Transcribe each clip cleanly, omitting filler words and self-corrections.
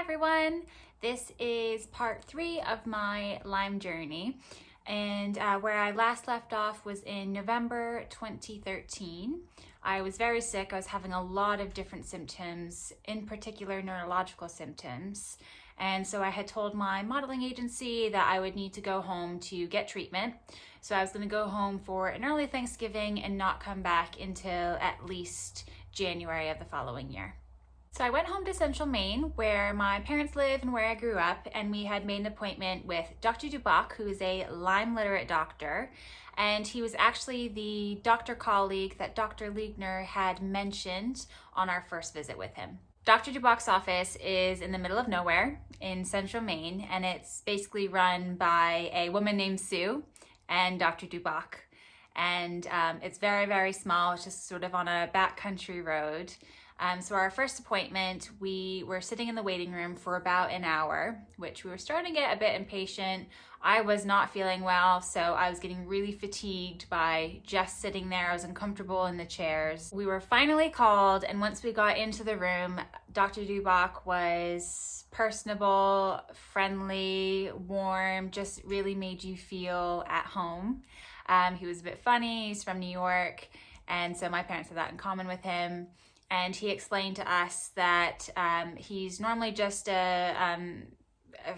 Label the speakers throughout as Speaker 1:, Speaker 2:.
Speaker 1: everyone. This is part 3 of my Lyme journey, and where I last left off was in November 2013. I was very sick. I was having a lot of different symptoms, in particular neurological symptoms, and so I had told my modeling agency that I would need to go home to get treatment. So I was going to go home for an early Thanksgiving and not come back until at least January of the following year. So I went home to Central Maine, where my parents live and where I grew up, and we had made an appointment with Dr. Duboc, who is a Lyme literate doctor, and he was actually the doctor colleague that Dr. Liegner had mentioned on our first visit with him. Dr. Duboc's office is in the middle of nowhere in Central Maine, and it's basically run by a woman named Sue and Dr. Duboc. And it's very, very small. It's just sort of on a backcountry road. So our first appointment, we were sitting in the waiting room for about an hour, which we were starting to get a bit impatient. I was not feeling well, so I was getting really fatigued by just sitting there. I was uncomfortable in the chairs. We were finally called, and once we got into the room, Dr. Duboc was personable, friendly, warm, just really made you feel at home. He was a bit funny. He's from New York, and so my parents had that in common with him. And he explained to us that he's normally just a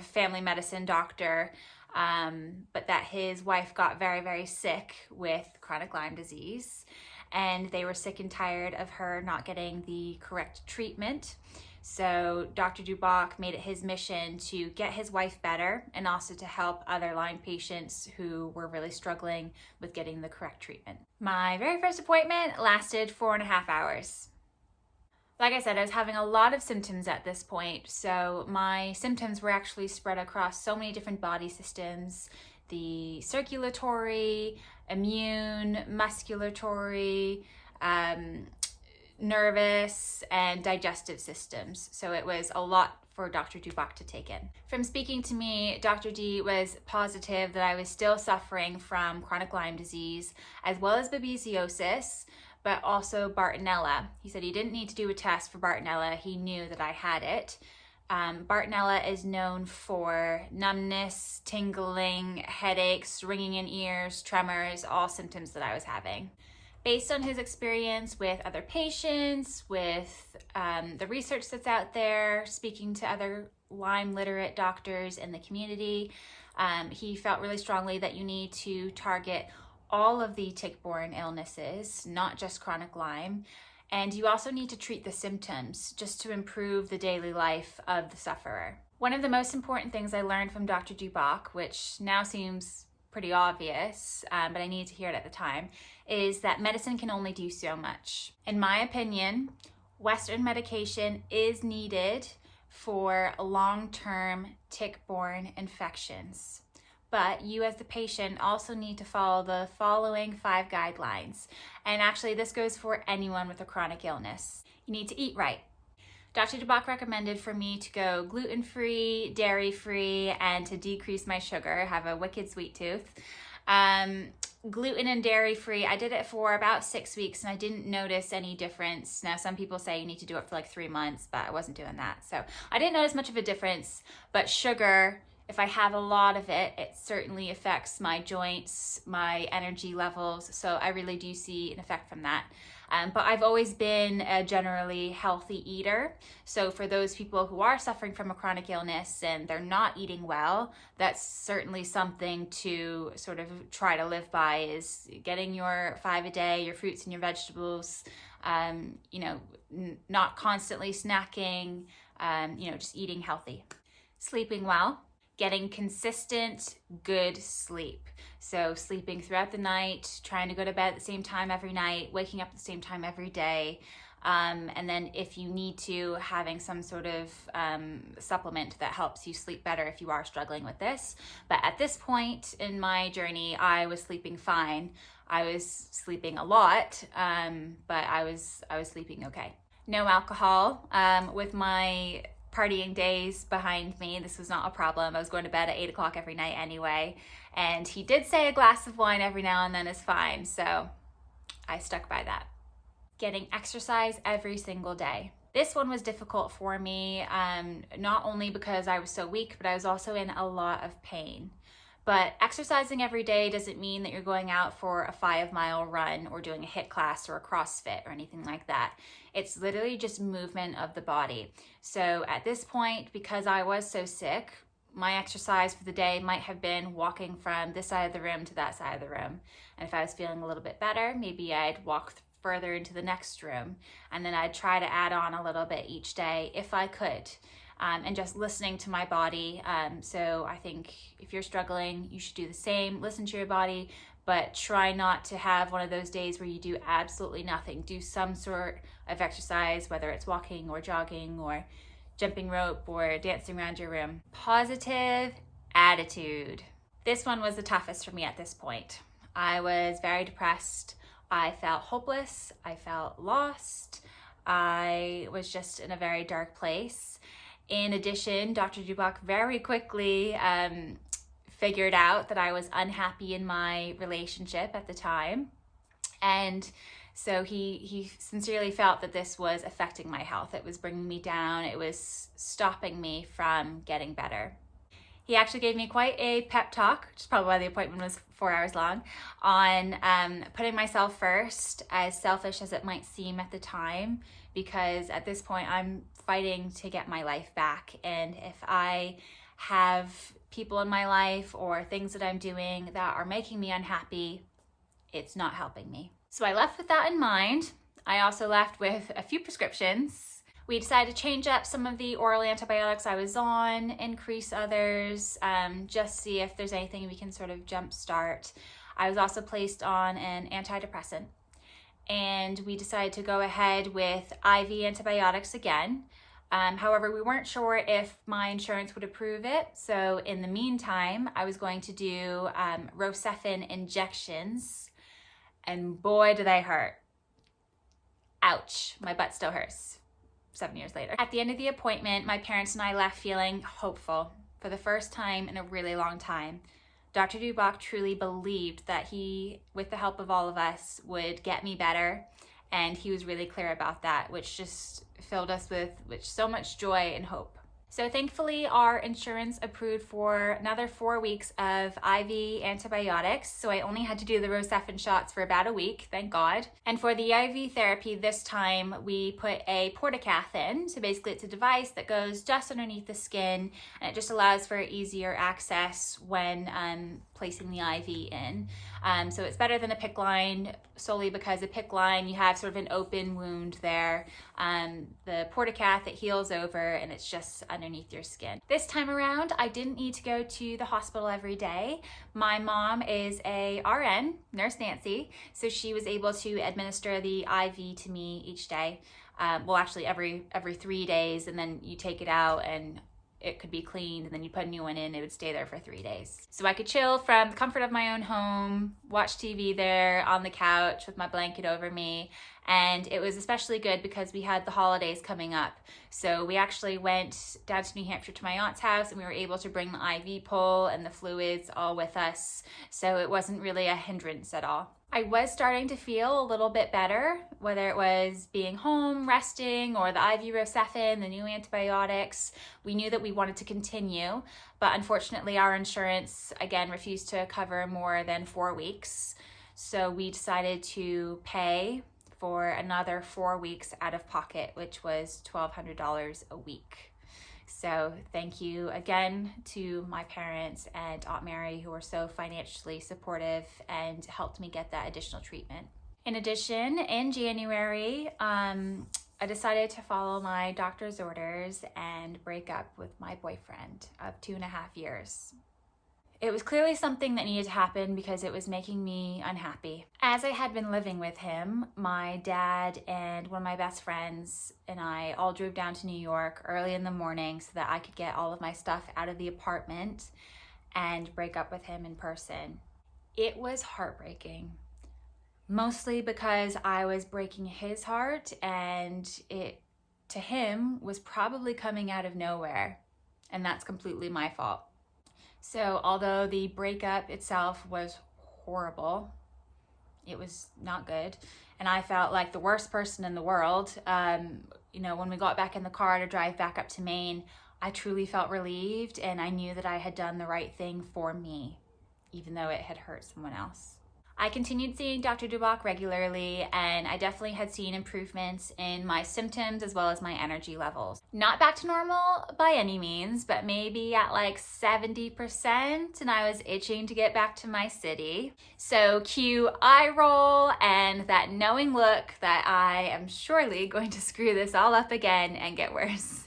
Speaker 1: family medicine doctor, but that his wife got very, very sick with chronic Lyme disease, and they were sick and tired of her not getting the correct treatment. So Dr. Duboc made it his mission to get his wife better and also to help other Lyme patients who were really struggling with getting the correct treatment. My very first appointment lasted 4.5 hours. Like I said, I was having a lot of symptoms at this point, so my symptoms were actually spread across so many different body systems: the circulatory, immune, musculatory, nervous, and digestive systems. So it was a lot for Dr. Duboc to take in. From speaking to me, Dr. D was positive that I was still suffering from chronic Lyme disease, as well as babesiosis, but also Bartonella. He said he didn't need to do a test for Bartonella. He knew that I had it. Bartonella is known for numbness, tingling, headaches, ringing in ears, tremors, all symptoms that I was having. Based on his experience with other patients, with the research that's out there, speaking to other Lyme literate doctors in the community, he felt really strongly that you need to target all of the tick-borne illnesses, not just chronic Lyme, and you also need to treat the symptoms just to improve the daily life of the sufferer. One of the most important things I learned from Dr. Duboc, which now seems pretty obvious, but I needed to hear it at the time, is that medicine can only do so much. In my opinion, Western medication is needed for long-term tick-borne infections. But you as the patient also need to follow the following 5 guidelines. And actually this goes for anyone with a chronic illness. You need to eat right. Dr. Duboc recommended for me to go gluten-free, dairy-free, and to decrease my sugar. I have a wicked sweet tooth. Gluten and dairy-free, I did it for about 6 weeks and I didn't notice any difference. Now some people say you need to do it for like 3 months, but I wasn't doing that. So I didn't notice much of a difference, but sugar, if I have a lot of it, it certainly affects my joints, my energy levels. So I really do see an effect from that. But I've always been a generally healthy eater. So for those people who are suffering from a chronic illness and they're not eating well, that's certainly something to sort of try to live by, is getting your 5 a day, your fruits and your vegetables, not constantly snacking, just eating healthy. Sleeping well. Getting consistent, good sleep. So sleeping throughout the night, trying to go to bed at the same time every night, waking up at the same time every day. And then if you need to, having some sort of supplement that helps you sleep better if you are struggling with this. But at this point in my journey, I was sleeping fine. I was sleeping a lot, but I was sleeping okay. No alcohol. With my partying days behind me, this was not a problem. I was going to bed at 8 o'clock every night anyway, and he did say a glass of wine every now and then is fine, so I stuck by that. Getting exercise every single day. This one was difficult for me, not only because I was so weak, but I was also in a lot of pain. But exercising every day doesn't mean that you're going out for a 5-mile run or doing a HIIT class or a CrossFit or anything like that. It's literally just movement of the body. So at this point, because I was so sick, my exercise for the day might have been walking from this side of the room to that side of the room. And if I was feeling a little bit better, maybe I'd walk further into the next room, and then I'd try to add on a little bit each day if I could, and just listening to my body. So I think if you're struggling, you should do the same. Listen to your body, but try not to have one of those days where you do absolutely nothing. Do some sort of exercise, whether it's walking or jogging or jumping rope or dancing around your room. Positive attitude. This one was the toughest for me at this point. I was very depressed. I felt hopeless. I felt lost. I was just in a very dark place. In addition, Dr. Duboc very quickly figured out that I was unhappy in my relationship at the time. And so he sincerely felt that this was affecting my health. It was bringing me down. It was stopping me from getting better. He actually gave me quite a pep talk, which is probably why the appointment was 4 hours long, on putting myself first, as selfish as it might seem at the time, because at this point I'm fighting to get my life back. And if I have people in my life or things that I'm doing that are making me unhappy, it's not helping me. So I left with that in mind. I also left with a few prescriptions. We decided to change up some of the oral antibiotics I was on, increase others, just see if there's anything we can sort of jumpstart. I was also placed on an antidepressant, and we decided to go ahead with IV antibiotics again. However, we weren't sure if my insurance would approve it. So in the meantime, I was going to do Rocephin injections, and boy, do they hurt. Ouch, my butt still hurts. 7 years later. At the end of the appointment, my parents and I left feeling hopeful for the first time in a really long time. Dr. Duboc truly believed that he, with the help of all of us, would get me better, and he was really clear about that, which just filled us with so much joy and hope. So thankfully, our insurance approved for another 4 weeks of IV antibiotics. So I only had to do the Rocephin shots for about a week, thank God. And for the IV therapy this time, we put a portacath in. So basically it's a device that goes just underneath the skin, and it just allows for easier access when placing the IV in. So it's better than a PICC line, solely because a PICC line, you have sort of an open wound there. The portacath, it heals over, and it's just underneath your skin. This time around, I didn't need to go to the hospital every day. My mom is a RN, Nurse Nancy, so she was able to administer the IV to me each day. Well, actually every 3 days, and then you take it out and it could be cleaned, and then you put a new one in, it would stay there for 3 days. So I could chill from the comfort of my own home, watch TV there on the couch with my blanket over me. And it was especially good because we had the holidays coming up. So we actually went down to New Hampshire to my aunt's house, and we were able to bring the IV pole and the fluids all with us. So it wasn't really a hindrance at all. I was starting to feel a little bit better, whether it was being home, resting, or the IV Rocephin, the new antibiotics. We knew that we wanted to continue, but unfortunately our insurance, again, refused to cover more than 4 weeks. So we decided to pay for another 4 weeks out of pocket, which was $1,200 a week. So thank you again to my parents and Aunt Mary, who were so financially supportive and helped me get that additional treatment. In addition, in January, I decided to follow my doctor's orders and break up with my boyfriend of 2.5 years. It was clearly something that needed to happen because it was making me unhappy. As I had been living with him, my dad and one of my best friends and I all drove down to New York early in the morning so that I could get all of my stuff out of the apartment and break up with him in person. It was heartbreaking, mostly because I was breaking his heart, and it, to him, was probably coming out of nowhere, and that's completely my fault. So although the breakup itself was horrible, It was not good. And I felt like the worst person in the world. When we got back in the car to drive back up to Maine, I truly felt relieved, and I knew that I had done the right thing for me, even though it had hurt someone else. I continued seeing Dr. Duboc regularly, and I definitely had seen improvements in my symptoms as well as my energy levels. Not back to normal by any means, but maybe at like 70%, and I was itching to get back to my city. So cue eye roll and that knowing look that I am surely going to screw this all up again and get worse.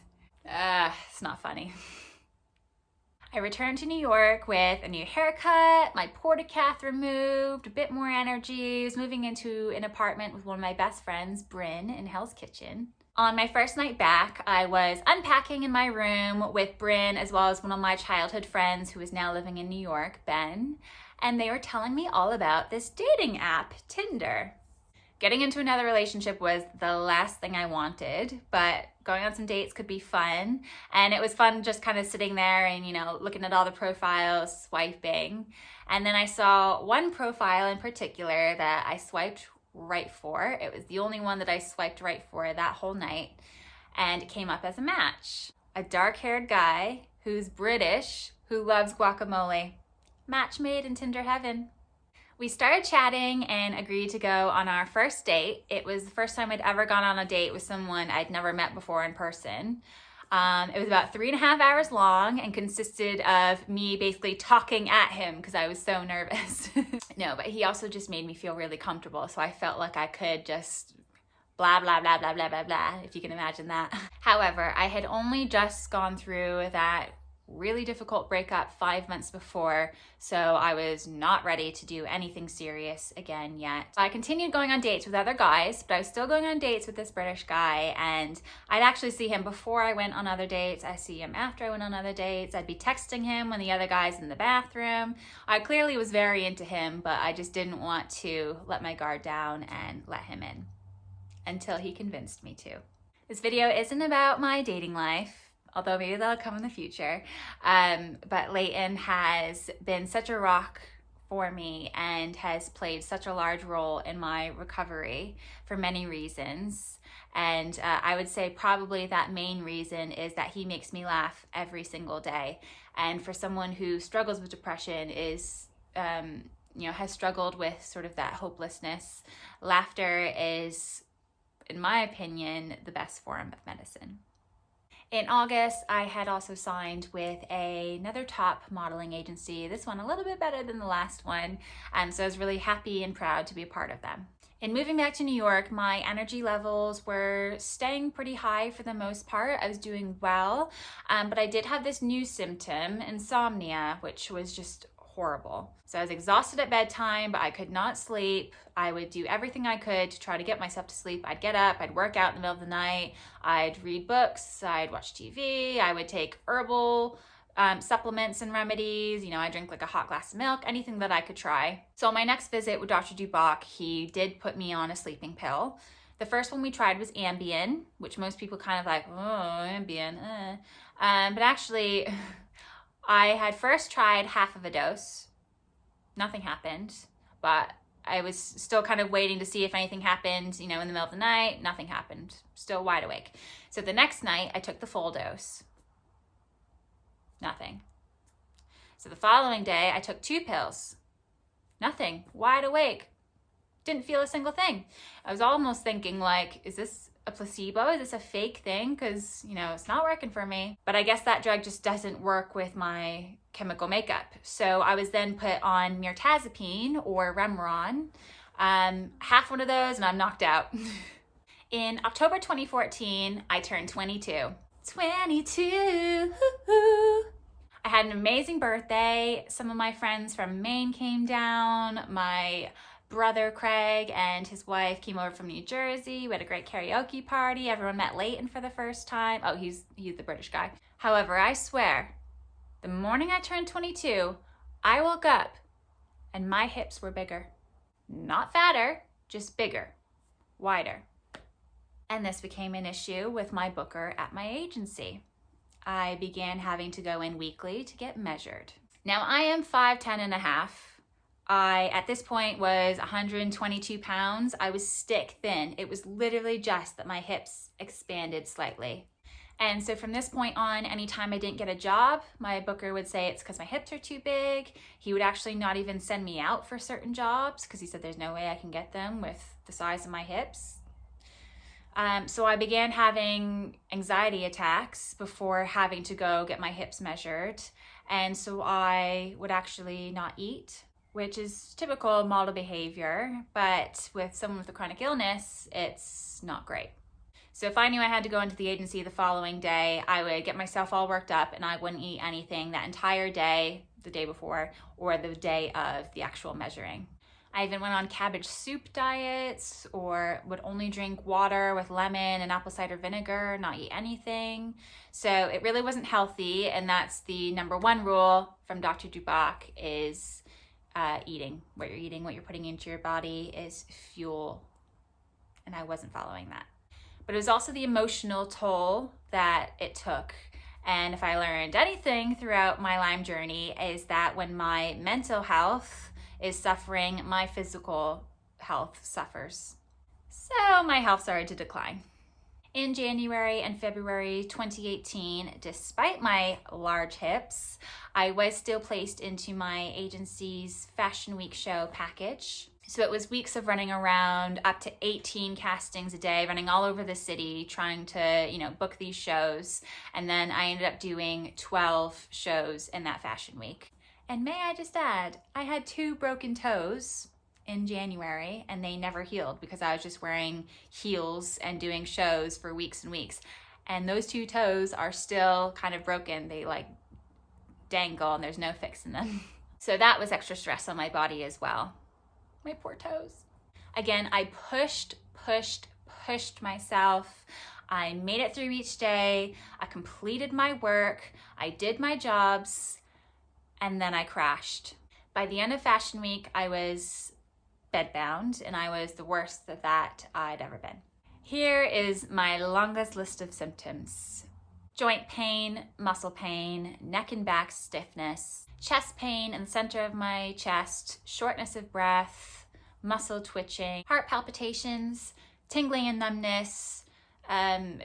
Speaker 1: It's not funny. I returned to New York with a new haircut, my portacath removed, a bit more energy. I was moving into an apartment with one of my best friends, Bryn, in Hell's Kitchen. On my first night back, I was unpacking in my room with Bryn, as well as one of my childhood friends who is now living in New York, Ben, and they were telling me all about this dating app, Tinder. Getting into another relationship was the last thing I wanted, but going on some dates could be fun. And it was fun just kind of sitting there and, looking at all the profiles, swiping. And then I saw one profile in particular that I swiped right for. It was the only one that I swiped right for that whole night. And it came up as a match. A dark-haired guy who's British, who loves guacamole. Match made in Tinder heaven. We started chatting and agreed to go on our first date. It was the first time I'd ever gone on a date with someone I'd never met before in person. It was about 3.5 hours long and consisted of me basically talking at him because I was so nervous. No, but he also just made me feel really comfortable, so I felt like I could just blah, blah, blah, blah, blah, blah, blah, if you can imagine that. However, I had only just gone through that really difficult breakup 5 months before, so I was not ready to do anything serious again yet. I continued going on dates with other guys, but I was still going on dates with this British guy, and I'd actually see him before I went on other dates. I see him after I went on other dates. I'd be texting him when the other guy's in the bathroom. I clearly was very into him, but I just didn't want to let my guard down and let him in until he convinced me to. This video isn't about my dating life, although maybe that'll come in the future. But Leighton has been such a rock for me and has played such a large role in my recovery for many reasons. And I would say probably that main reason is that he makes me laugh every single day. And for someone who struggles with depression has struggled with sort of that hopelessness, laughter is, in my opinion, the best form of medicine. In August, I had also signed with another top modeling agency, this one a little bit better than the last one, so I was really happy and proud to be a part of them. In moving back to New York, my energy levels were staying pretty high for the most part. I was doing well, but I did have this new symptom, insomnia, which was just horrible. So I was exhausted at bedtime, but I could not sleep. I would do everything I could to try to get myself to sleep. I'd get up, I'd work out in the middle of the night, I'd read books, I'd watch TV, I would take herbal supplements and remedies. I drink like a hot glass of milk, anything that I could try. So on my next visit with Dr. Duboc, he did put me on a sleeping pill. The first one we tried was Ambien, which most people kind of like, oh, Ambien. But actually, I had first tried half of a dose. Nothing happened, but I was still kind of waiting to see if anything happened, in the middle of the night. Nothing happened. Still wide awake. So the next night, I took the full dose. Nothing. So the following day, I took 2 pills. Nothing. Wide awake. Didn't feel a single thing. I was almost thinking like, is this a placebo? Is this a fake thing? Because, it's not working for me. But I guess that drug just doesn't work with my chemical makeup. So I was then put on mirtazapine or Remeron, half one of those, and I'm knocked out. In October 2014, I turned 22. 22. I had an amazing birthday. Some of my friends from Maine came down. My brother Craig and his wife came over from New Jersey. We had a great karaoke party. Everyone met Leighton for the first time. Oh, he's the British guy. However, I swear, the morning I turned 22, I woke up and my hips were bigger. Not fatter, just bigger, wider. And this became an issue with my booker at my agency. I began having to go in weekly to get measured. Now I am 5'10 and a half. I, at this point, was 122 pounds. I was stick thin. It was literally just that my hips expanded slightly. And so from this point on, anytime I didn't get a job, my booker would say it's because my hips are too big. He would actually not even send me out for certain jobs because he said there's no way I can get them with the size of my hips. So I began having anxiety attacks before having to go get my hips measured. And so I would actually not eat, which is typical model behavior, but with someone with a chronic illness, it's not great. So if I knew I had to go into the agency the following day, I would get myself all worked up and I wouldn't eat anything that entire day, the day before, or the day of the actual measuring. I even went on cabbage soup diets or would only drink water with lemon and apple cider vinegar, not eat anything. So it really wasn't healthy, and that's the number one rule from Dr. Duboc is eating. What you're putting into your body is fuel, and I wasn't following that. But it was also the emotional toll that it took. And if I learned anything throughout my Lyme journey is that when my mental health is suffering, my physical health suffers. So my health started to decline. In January and February 2018, despite my large hips, I was still placed into my agency's Fashion Week show package. So it was weeks of running around, up to 18 castings a day, running all over the city, trying to, book these shows. And then I ended up doing 12 shows in that Fashion Week. And may I just add, I had 2 broken toes in January and they never healed because I was just wearing heels and doing shows for weeks and weeks. And those 2 toes are still kind of broken. They dangle and there's no fixing them. So that was extra stress on my body as well. My poor toes. Again, I pushed myself. I made it through each day. I completed my work. I did my jobs. And then I crashed. By the end of Fashion Week, I was bedbound, and I was the worst that I'd ever been. Here is my longest list of symptoms. Joint pain, muscle pain, neck and back stiffness, chest pain in the center of my chest, shortness of breath, muscle twitching, heart palpitations, tingling and numbness,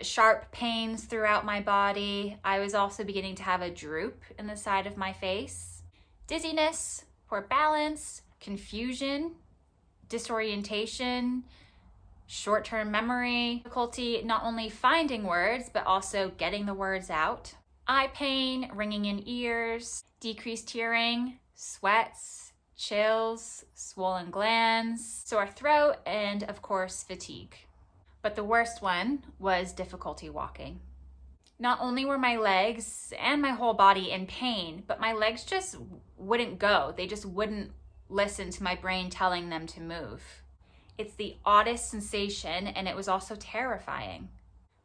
Speaker 1: sharp pains throughout my body. I was also beginning to have a droop in the side of my face, dizziness, poor balance, confusion, disorientation, short-term memory, difficulty not only finding words, but also getting the words out, eye pain, ringing in ears, decreased hearing, sweats, chills, swollen glands, sore throat, and of course, fatigue. But the worst one was difficulty walking. Not only were my legs and my whole body in pain, but my legs just wouldn't go. They just wouldn't listen to my brain telling them to move. It's the oddest sensation, and it was also terrifying.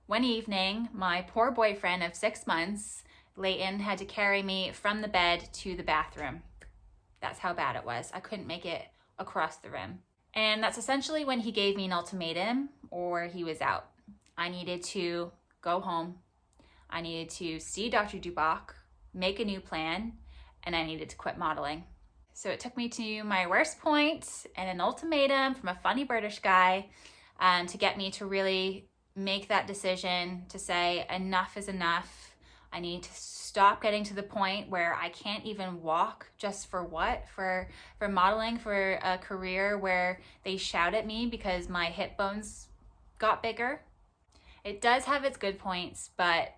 Speaker 1: One evening, my poor boyfriend of 6 months, Leighton, had to carry me from the bed to the bathroom. That's how bad it was. I couldn't make it across the room. And that's essentially when he gave me an ultimatum, or he was out. I needed to go home. I needed to see Dr. Duboc, make a new plan, and I needed to quit modeling. So it took me to my worst point and an ultimatum from a funny British guy to get me to really make that decision to say enough is enough. I need to stop getting to the point where I can't even walk. Just for what? For modeling, for a career where they shout at me because my hip bones got bigger. It does have its good points, but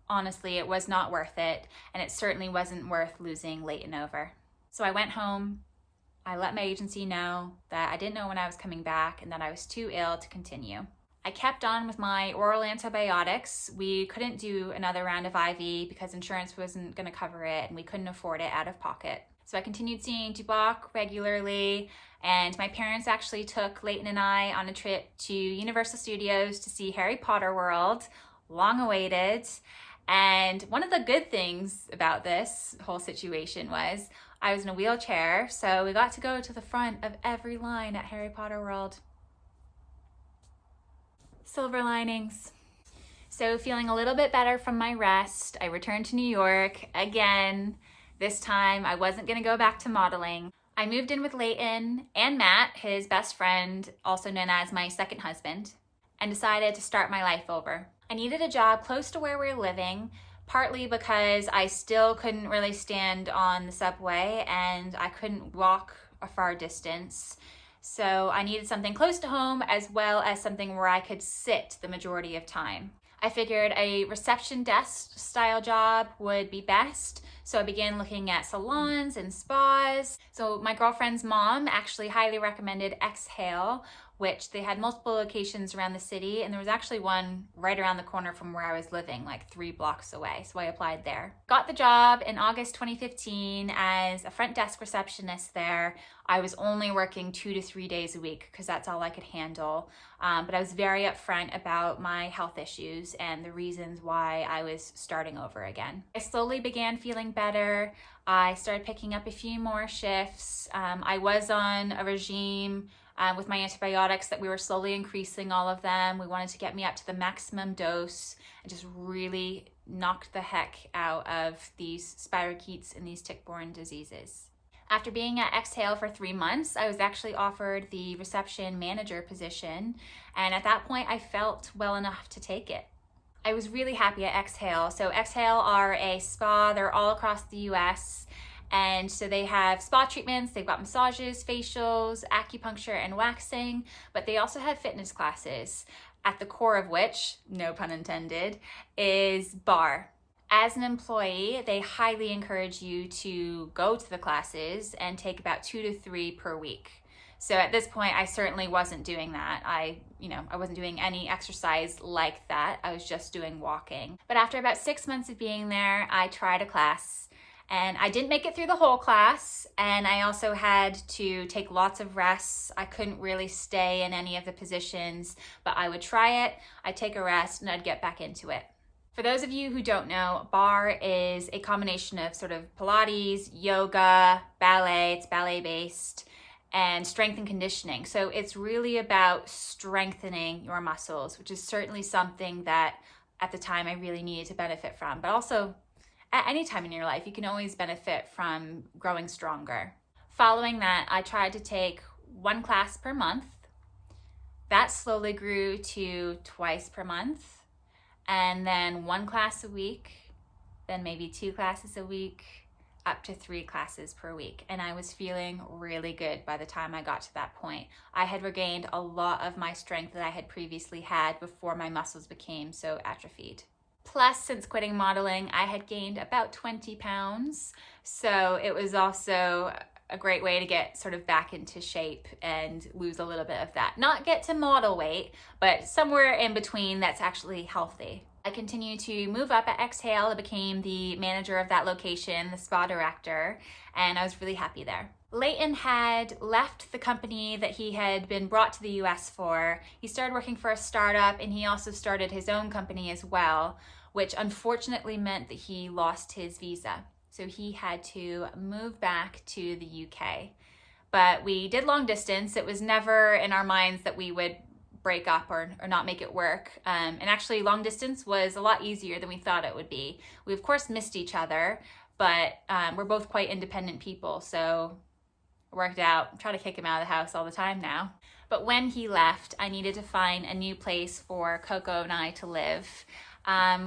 Speaker 1: honestly, it was not worth it, and it certainly wasn't worth losing Leighton over. So I went home. I let my agency know that I didn't know when I was coming back and that I was too ill to continue. I kept on with my oral antibiotics. We couldn't do another round of IV because insurance wasn't going to cover it and we couldn't afford it out of pocket. So I continued seeing Duboc regularly, and my parents actually took Leighton and I on a trip to Universal Studios to see Harry Potter World, long awaited. And one of the good things about this whole situation was I was in a wheelchair, so we got to go to the front of every line at Harry Potter World. Silver linings. So feeling a little bit better from my rest, I returned to New York again. This time I wasn't going to go back to modeling. I moved in with Leighton and Matt, his best friend, also known as my second husband, and decided to start my life over. I needed a job close to where we were living, partly because I still couldn't really stand on the subway and I couldn't walk a far distance. So I needed something close to home as well as something where I could sit the majority of time. I figured a reception desk style job would be best, so I began looking at salons and spas. So my girlfriend's mom actually highly recommended Exhale, which they had multiple locations around the city, and there was actually one right around the corner from where I was living, like 3 blocks away, so I applied there. Got the job in August 2015 as a front desk receptionist there. I was only working 2 to 3 days a week because that's all I could handle, but I was very upfront about my health issues and the reasons why I was starting over again. I slowly began feeling better. I started picking up a few more shifts. I was on a regime with my antibiotics that we were slowly increasing all of them. We wanted to get me up to the maximum dose and just really knock the heck out of these spirochetes and these tick-borne diseases. After being at Exhale for 3 months, I was actually offered the reception manager position, and at that point I felt well enough to take it. I was really happy at Exhale. So Exhale are a spa, they're all across the US. And so they have spa treatments, they've got massages, facials, acupuncture, and waxing, but they also have fitness classes, at the core of which, no pun intended, is barre. As an employee, they highly encourage you to go to the classes and take about 2 to 3 per week. So at this point, I certainly wasn't doing that. I wasn't doing any exercise like that. I was just doing walking. But after about 6 months of being there, I tried a class. And I didn't make it through the whole class, and I also had to take lots of rests. I couldn't really stay in any of the positions, but I would try it, I'd take a rest, and I'd get back into it. For those of you who don't know, barre is a combination of sort of Pilates, yoga, ballet, it's ballet-based, and strength and conditioning. So it's really about strengthening your muscles, which is certainly something that at the time I really needed to benefit from, but also at any time in your life, you can always benefit from growing stronger. Following that, I tried to take 1 class per month. That slowly grew to twice per month, and then 1 class a week, then maybe 2 classes a week, up to 3 classes per week. And I was feeling really good by the time I got to that point. I had regained a lot of my strength that I had previously had before my muscles became so atrophied. Plus, since quitting modeling, I had gained about 20 pounds. So it was also a great way to get sort of back into shape and lose a little bit of that. Not get to model weight, but somewhere in between that's actually healthy. I continued to move up at Exhale. I became the manager of that location, the spa director, and I was really happy there. Leighton had left the company that he had been brought to the US for. He started working for a startup, and he also started his own company as well, which unfortunately meant that he lost his visa. So he had to move back to the UK. But we did long distance. It was never in our minds that we would break up or not make it work. And actually long distance was a lot easier than we thought it would be. We of course missed each other, but we're both quite independent people, so it worked out. I try to kick him out of the house all the time now. But when he left, I needed to find a new place for Coco and I to live,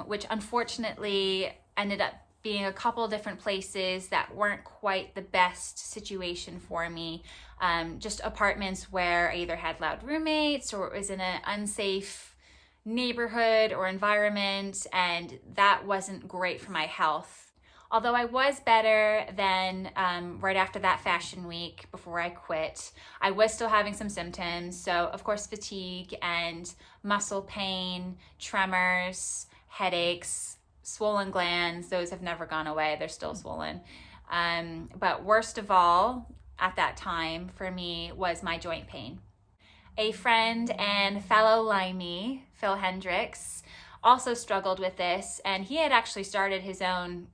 Speaker 1: which unfortunately ended up being a couple different places that weren't quite the best situation for me. Just apartments where I either had loud roommates or it was in an unsafe neighborhood or environment, and that wasn't great for my health. Although I was better than right after that fashion week before I quit, I was still having some symptoms. So of course fatigue and muscle pain, tremors, headaches, swollen glands, those have never gone away. They're still swollen. But worst of all at that time for me was my joint pain. A friend and fellow limey, Phil Hendricks, also struggled with this, and he had actually started his own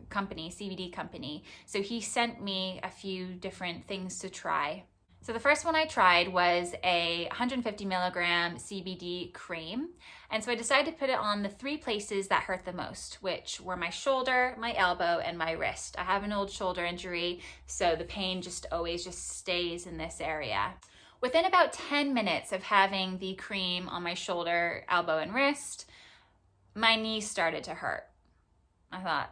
Speaker 1: company, CBD company. So he sent me a few different things to try. So the first one I tried was a 150 milligram CBD cream. And so I decided to put it on the 3 places that hurt the most, which were my shoulder, my elbow, and my wrist. I have an old shoulder injury, so the pain just always stays in this area. Within about 10 minutes of having the cream on my shoulder, elbow, and wrist, my knees started to hurt. I thought,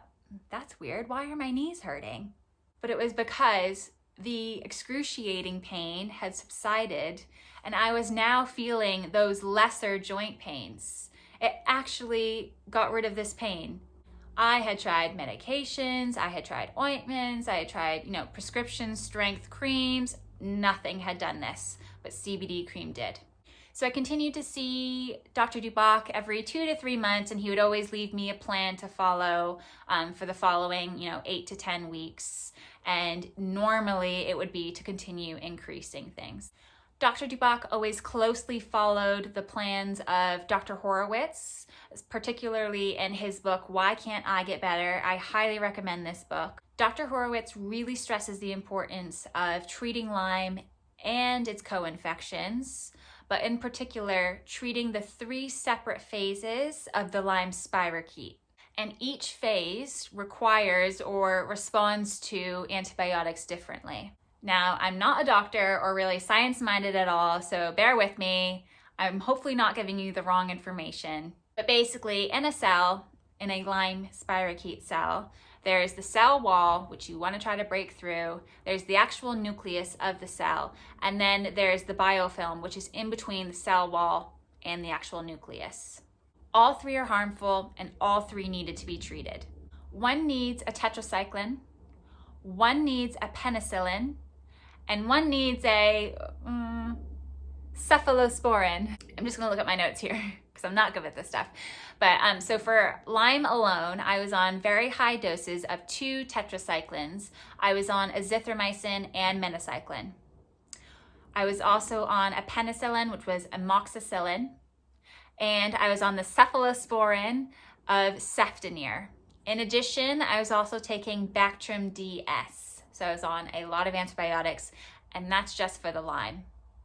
Speaker 1: that's weird. Why are my knees hurting? But it was because the excruciating pain had subsided and I was now feeling those lesser joint pains. It actually got rid of this pain. I had tried medications, I had tried ointments, I had tried, prescription strength creams. Nothing had done this, but CBD cream did. So I continued to see Dr. Duboc every 2 to 3 months, and he would always leave me a plan to follow for the following, 8 to 10 weeks. And normally it would be to continue increasing things. Dr. Duboc always closely followed the plans of Dr. Horowitz, particularly in his book, Why Can't I Get Better? I highly recommend this book. Dr. Horowitz really stresses the importance of treating Lyme and its co-infections, but in particular, treating the 3 separate phases of the Lyme spirochete. And each phase requires or responds to antibiotics differently. Now, I'm not a doctor or really science-minded at all, so bear with me. I'm hopefully not giving you the wrong information. But basically, in a cell, in a Lyme spirochete cell, there's the cell wall, which you want to try to break through. There's the actual nucleus of the cell. And then there's the biofilm, which is in between the cell wall and the actual nucleus. All 3 are harmful and all 3 needed to be treated. One needs a tetracycline, one needs a penicillin, and one needs a cephalosporin. I'm just gonna look at my notes here because I'm not good at this stuff. But so for Lyme alone, I was on very high doses of 2 tetracyclines. I was on azithromycin and minocycline. I was also on a penicillin, which was amoxicillin, and I was on the cephalosporin of cefdinir. In addition, I was also taking Bactrim DS. So I was on a lot of antibiotics, and that's just for the Lyme.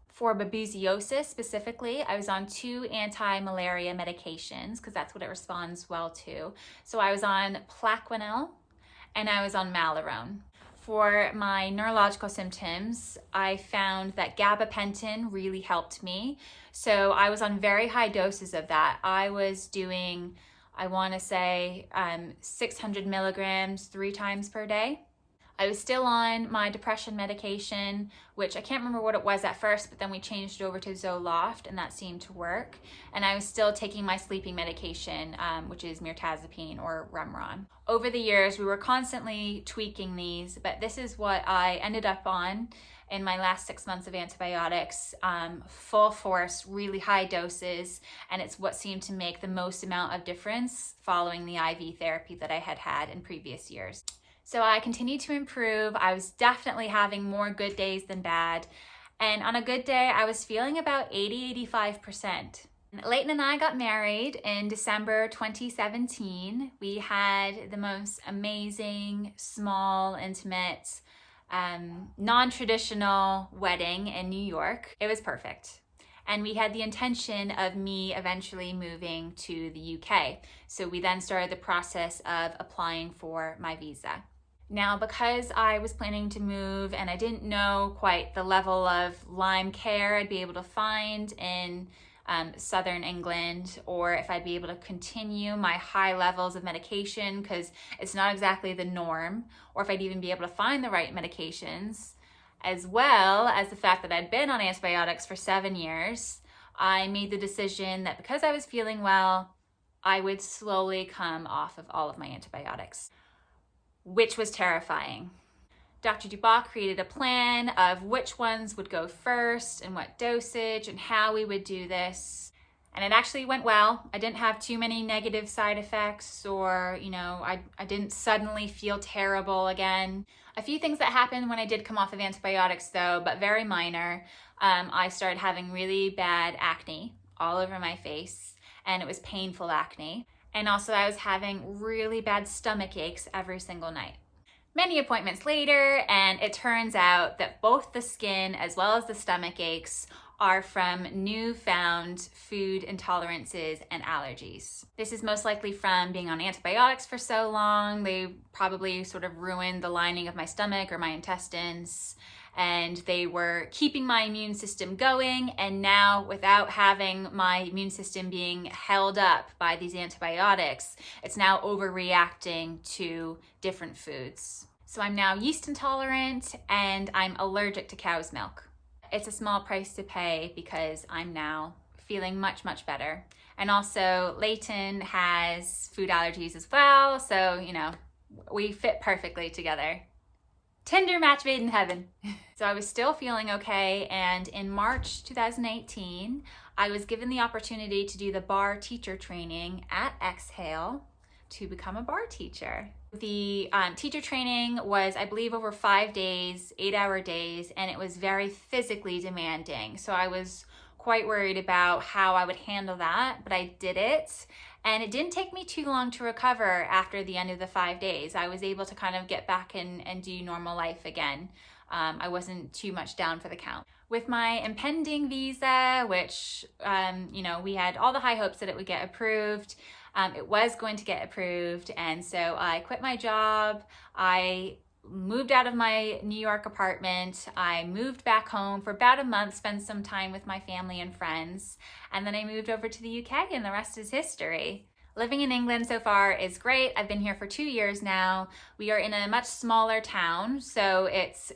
Speaker 1: For babesiosis specifically, I was on 2 anti-malaria medications because that's what it responds well to. So I was on Plaquenil and I was on Malarone. For my neurological symptoms, I found that gabapentin really helped me. So I was on very high doses of that. I was doing, I want to say, 600 milligrams 3 times per day. I was still on my depression medication, which I can't remember what it was at first, but then we changed it over to Zoloft, and that seemed to work. And I was still taking my sleeping medication, which is mirtazapine or Remeron. Over the years, we were constantly tweaking these, but this is what I ended up on in my last 6 months of antibiotics, full force, really high doses, and it's what seemed to make the most amount of difference following the IV therapy that I had had in previous years. So I continued to improve. I was definitely having more good days than bad. And on a good day, I was feeling about 80-85%. Leighton and I got married in December 2017. We had the most amazing, small, intimate, non-traditional wedding in New York. It was perfect. And we had the intention of me eventually moving to the UK. So we then started the process of applying for my visa. Now, because I was planning to move and I didn't know quite the level of Lyme care I'd be able to find in southern England, or if I'd be able to continue my high levels of medication, because it's not exactly the norm, or if I'd even be able to find the right medications, as well as the fact that I'd been on antibiotics for 7 years, I made the decision that because I was feeling well, I would slowly come off of all of my antibiotics, which was terrifying. Dr. Duboc created a plan of which ones would go first and what dosage and how we would do this. And it actually went well. I didn't have too many negative side effects, or, I didn't suddenly feel terrible again. A few things that happened when I did come off of antibiotics though, but very minor. I started having really bad acne all over my face, and it was painful acne. And also I was having really bad stomach aches every single night. Many appointments later, and it turns out that both the skin as well as the stomach aches are from newfound food intolerances and allergies. This is most likely from being on antibiotics for so long. They probably sort of ruined the lining of my stomach or my intestines, and they were keeping my immune system going, and now without having my immune system being held up by these antibiotics, it's now overreacting to different foods. So I'm now yeast intolerant and I'm allergic to cow's milk. It's a small price to pay because I'm now feeling much, much better. And also Leighton has food allergies as well, so we fit perfectly together. Tinder match made in heaven. So I was still feeling okay, and in March 2018, I was given the opportunity to do the bar teacher training at Exhale to become a bar teacher. The teacher training was, I believe, over 5 days, 8-hour days, and it was very physically demanding. So I was quite worried about how I would handle that, but I did it. And it didn't take me too long to recover after the end of the 5 days. I was able to kind of get back and do normal life again. I wasn't too much down for the count. With my impending visa, which, we had all the high hopes that it would get approved, it was going to get approved. And so I quit my job. I moved out of my New York apartment. I moved back home for about a month, spent some time with my family and friends, and then I moved over to the UK, and the rest is history. Living in England so far is great. I've been here for 2 years now. We are in a much smaller town, so it's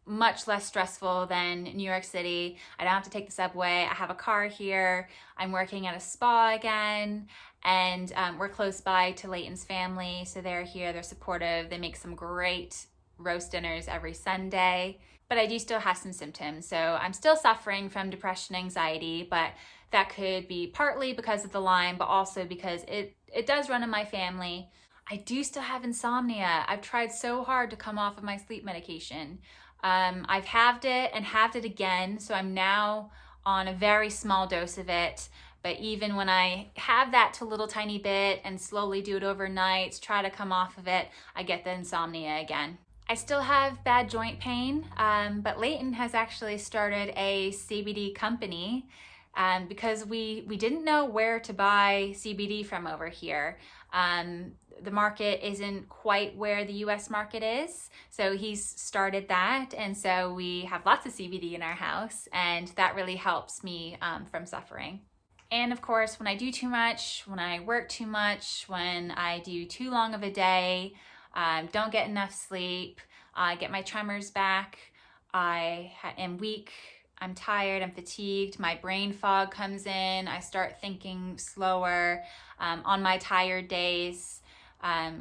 Speaker 1: much less stressful than New York City. I don't have to take the subway. I have a car here. I'm working at a spa again, and we're close by to Leighton's family, so they're here, they're supportive. They make some great roast dinners every Sunday, but I do still have some symptoms. So I'm still suffering from depression, anxiety, but that could be partly because of the Lyme, but also because it does run in my family. I do still have insomnia. I've tried so hard to come off of my sleep medication. I've halved it and halved it again, so I'm now on a very small dose of it. But even when I have that to a little tiny bit and slowly do it overnight, try to come off of it, I get the insomnia again. I still have bad joint pain, but Leighton has actually started a CBD company because we didn't know where to buy CBD from over here. The market isn't quite where the US market is, so he's started that, and so we have lots of CBD in our house, and that really helps me from suffering. And of course, when I do too much, when I work too much, when I do too long of a day, don't get enough sleep, I get my tremors back, I am weak, I'm tired, I'm fatigued, my brain fog comes in, I start thinking slower. On my tired days,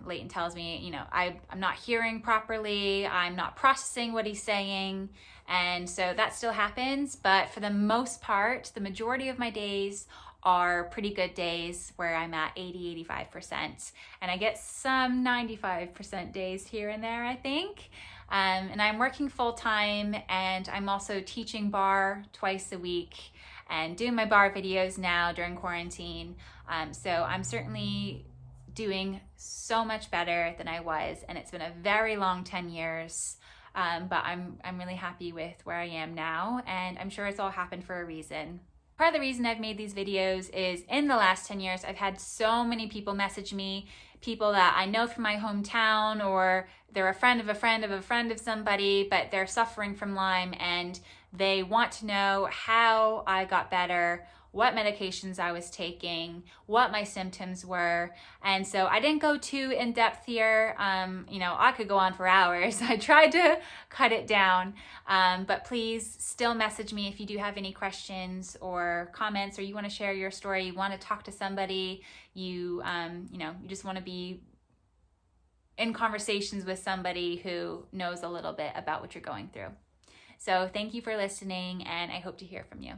Speaker 1: Leighton tells me, I'm not hearing properly, I'm not processing what he's saying, and so that still happens, but for the most part, the majority of my days are pretty good days where I'm at 80-85%, and I get some 95% days here and there, I think. And I'm working full-time, and I'm also teaching bar twice a week and doing my bar videos now during quarantine. So I'm certainly doing so much better than I was, and it's been a very long 10 years. But I'm really happy with where I am now, and I'm sure it's all happened for a reason. Part of the reason I've made these videos is in the last 10 years, I've had so many people message me, people that I know from my hometown, or they're a friend of a friend of a friend of somebody, but they're suffering from Lyme and they want to know how I got better, what medications I was taking, what my symptoms were. And so I didn't go too in depth here. I could go on for hours. I tried to cut it down, but please still message me if you do have any questions or comments, or you want to share your story, you want to talk to somebody, you just want to be in conversations with somebody who knows a little bit about what you're going through. So thank you for listening, and I hope to hear from you.